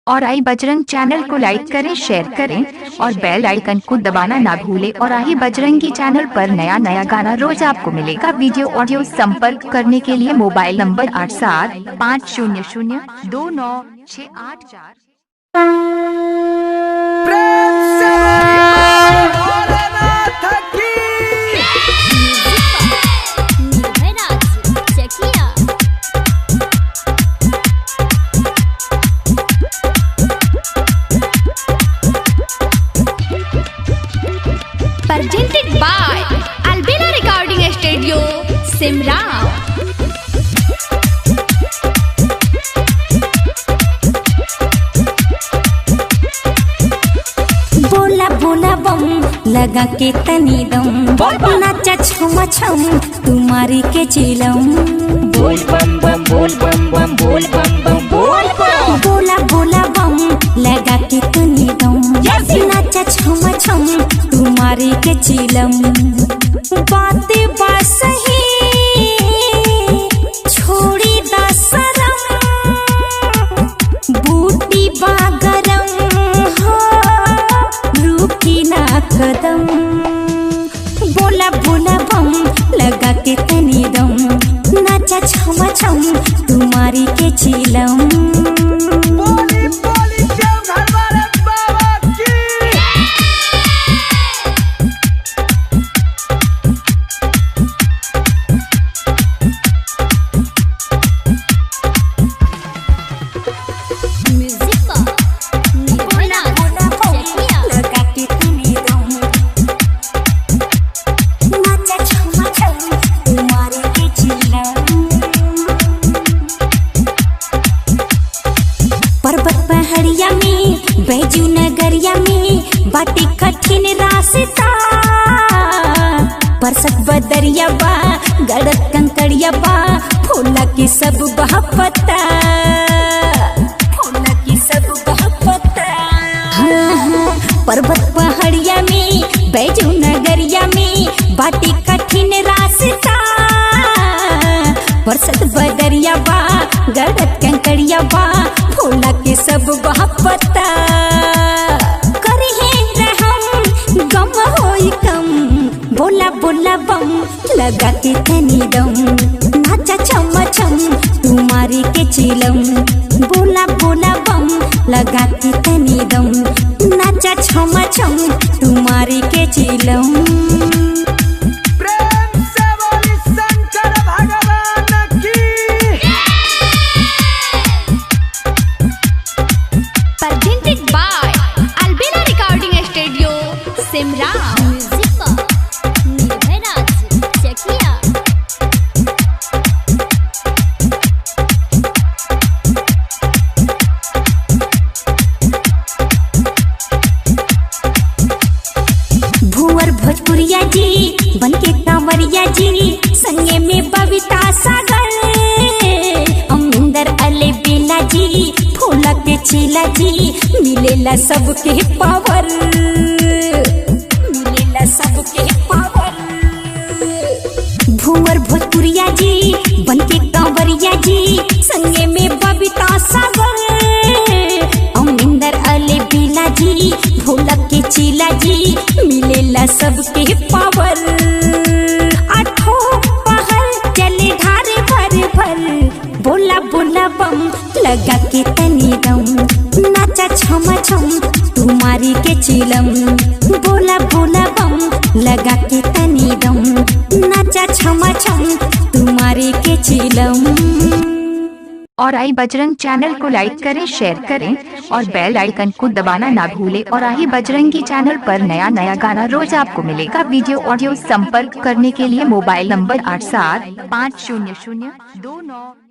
और आई बजरंग चैनल को लाइक करें, शेयर करें और बेल आइकन को दबाना ना भूलें। और आई बजरंगी चैनल पर नया नया गाना रोज आपको मिलेगा। वीडियो ऑडियो संपर्क करने के लिए mobile number 87296848। Presented by Albina Recording Studio, Simran। बोला बोला बम लगा के तनी दम, नाचा छम छम तुम्हारी के चिलम। बोल बम बम बोल बम बम बोल बम बम बोल बम। बोला बोला बम लगा के तनी दम, नाचा छम छम तुम्हारी के चिलम। बातें बात सही छोड़ी दा शरम, बूटी बागरम हो रुकी ना कदम। बोला बोला बम लगा के तनी दम, नाचा छम छम तुम्हारी के चिलम। पर्वत पहाड़िया में बैजू नगरिया में बाटी कठिन रास्ता, परसत बदरिया बा गड़त कंकड़िया बा, फूला की सब बह पत्ता, फूला की सब बह पत्ता। हाँ, पर्वत पहाड़िया में बैजू नगरिया में बाटी कठिन रास्ता, परसत बदरिया बा गड़त कंकड़िया बा, फूला के सब बह पत्ता। करे रहम गम होई कम, बोला बोला बम लगा के तनी दम, नाचा छम छम तुम्हारी के चिलम। बोला बोला बम लगा के तनी दम, नाचा छम छम तुम्हारी के चिलम। Presented by Albina Recording Studio, Simran। भुवर भोजपुरिया जी बनके कांवरिया जी, संगे में बबीता सागर, अमिंदर अले बेला जी, फूला के चीला जी, मिलेला सबके पावर, मिलेला सबके पावर। भुवर भोजपुरिया जी बनके कांवरिया जी, संगे में बबीता सागर, अमिंदर अले बेला जी, फूला के चीला जी, मिलेला सबके पावर। आठों पहर चले ढारे भर भर, बोला बोला बम लगा के तनी दम, नाचा छम छम तुम्हारी के चिलम। बोला बोला बम लगा के तनी दम, नाचा छम छम तुम्हारी के चिलम। और आई बजरंग चैनल को लाइक करें, शेयर करें और बेल आइकन को दबाना ना भूलें। और आई बजरंगी चैनल पर नया नया गाना रोज आपको मिलेगा। वीडियो ऑडियो संपर्क करने के लिए मोबाइल नंबर 87500292